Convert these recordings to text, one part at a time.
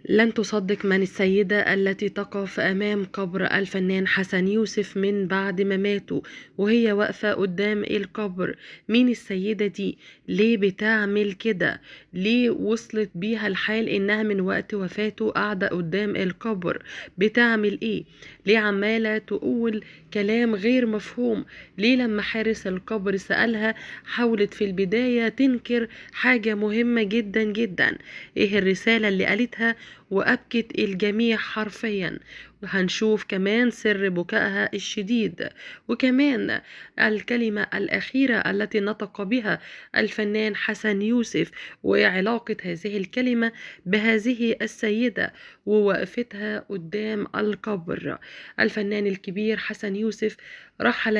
لن تصدق من السيدة التي تقف أمام قبر الفنان حسن يوسف من بعد ما ماتوا وهي واقفة قدام القبر. مين السيدة دي؟ ليه بتعمل كده؟ ليه وصلت بيها الحال إنها من وقت وفاته قاعدة قدام القبر؟ بتعمل إيه؟ ليه عمالة تقول كلام غير مفهوم؟ ليه لما حارس القبر سألها حاولت في البداية تنكر حاجة مهمة جدا جدا؟ إيه الرسالة اللي قالتها وأبكت الجميع حرفيا؟ وهنشوف كمان سر بكائها الشديد، وكمان الكلمة الأخيرة التي نطق بها الفنان حسن يوسف، وعلاقة هذه الكلمة بهذه السيدة ووقفتها قدام القبر. الفنان الكبير حسن يوسف رحل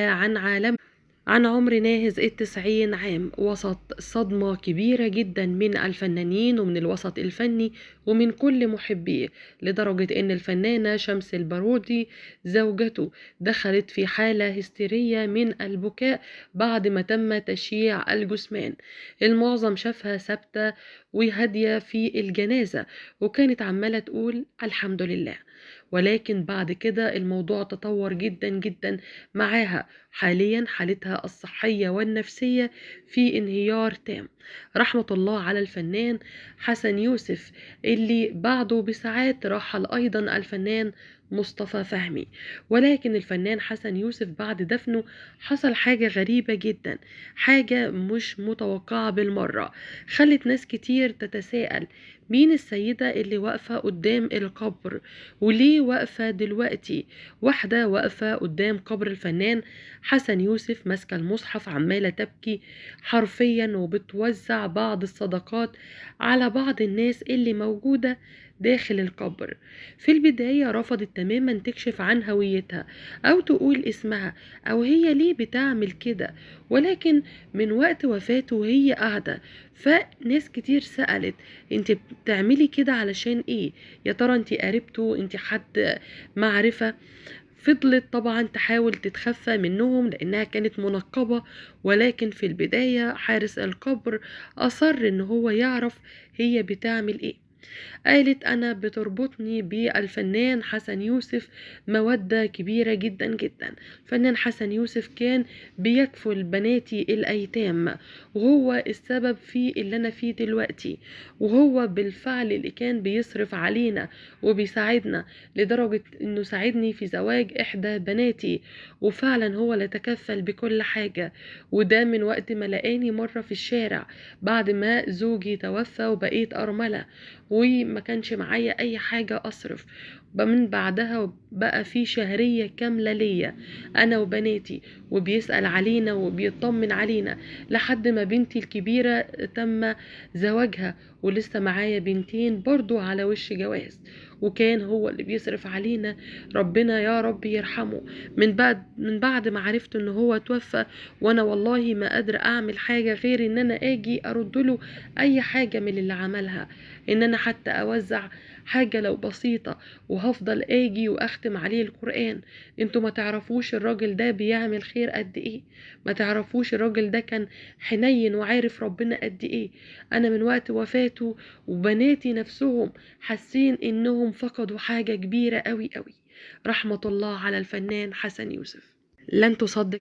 عن عمر ناهز 90 عام وسط صدمة كبيرة جدا من الفنانين ومن الوسط الفني ومن كل محبيه، لدرجة ان الفنانة شمس البارودي زوجته دخلت في حالة هستيرية من البكاء بعد ما تم تشييع الجثمان. المعظم شافها ثابتة وهادية في الجنازة وكانت عمالة تقول الحمد لله، ولكن بعد كده الموضوع تطور جدا جدا معاها. حاليا حالتها الصحية والنفسية في انهيار تام. رحمة الله على الفنان حسن يوسف، اللي بعده بساعات رحل أيضا الفنان مصطفى فهمي. ولكن الفنان حسن يوسف بعد دفنه حصل حاجة غريبة جدا، حاجة مش متوقعة بالمرة، خلت ناس كتير تتساءل مين السيدة اللي واقفة قدام القبر؟ وليه واقفة دلوقتي؟ واحدة واقفة قدام قبر الفنان حسن يوسف ماسكة المصحف عمالة تبكي حرفيا وبتوزع بعض الصدقات على بعض الناس اللي موجودة داخل القبر. في البداية رفضت تماما تكشف عن هويتها أو تقول اسمها أو هي ليه بتعمل كده، ولكن من وقت وفاته وهي قاعدة فناس كتير سألت انت بتعملي كده علشان ايه؟ يا ترى انت قريبته؟ انت حد معرفة؟ فضلت طبعا تحاول تتخفى منهم لأنها كانت منقبة، ولكن في البداية حارس القبر أصر إن هو يعرف هي بتعمل إيه. قالت أنا بتربطني بالفنان حسن يوسف مودة كبيرة جدا جدا. الفنان حسن يوسف كان بيكفل بناتي الأيتام، وهو السبب في اللي أنا فيه دلوقتي، وهو بالفعل اللي كان بيصرف علينا وبيساعدنا، لدرجة إنه ساعدني في زواج إحدى بناتي، وفعلا هو اللي تكفل بكل حاجة. وده من وقت ما لقاني مرة في الشارع بعد ما زوجي توفى وبقيت أرملة وما كانش معايا اي حاجة اصرف. من بعدها بقى في شهرية كاملة ليا انا وبناتي، وبيسأل علينا وبيطمن علينا لحد ما بنتي الكبيرة تم زواجها، ولسه معايا بنتين برضو على وش جواز، وكان هو اللي بيصرف علينا. ربنا يا رب يرحمه. من بعد ما عرفت ان هو توفى وانا والله ما قادرة اعمل حاجة غير ان انا اجي ارد له اي حاجة من اللي عملها، ان انا حتى اوزع حاجة لو بسيطة، وهفضل اجي واختم عليه القرآن. انتوا ما تعرفوش الراجل ده بيعمل خير قد ايه، ما تعرفوش الراجل ده كان حنين وعارف ربنا قد ايه. انا من وقت وفاته وبناتي نفسهم حاسين انهم فقدوا حاجة كبيرة قوي قوي. رحمة الله على الفنان حسن يوسف. لن تصدق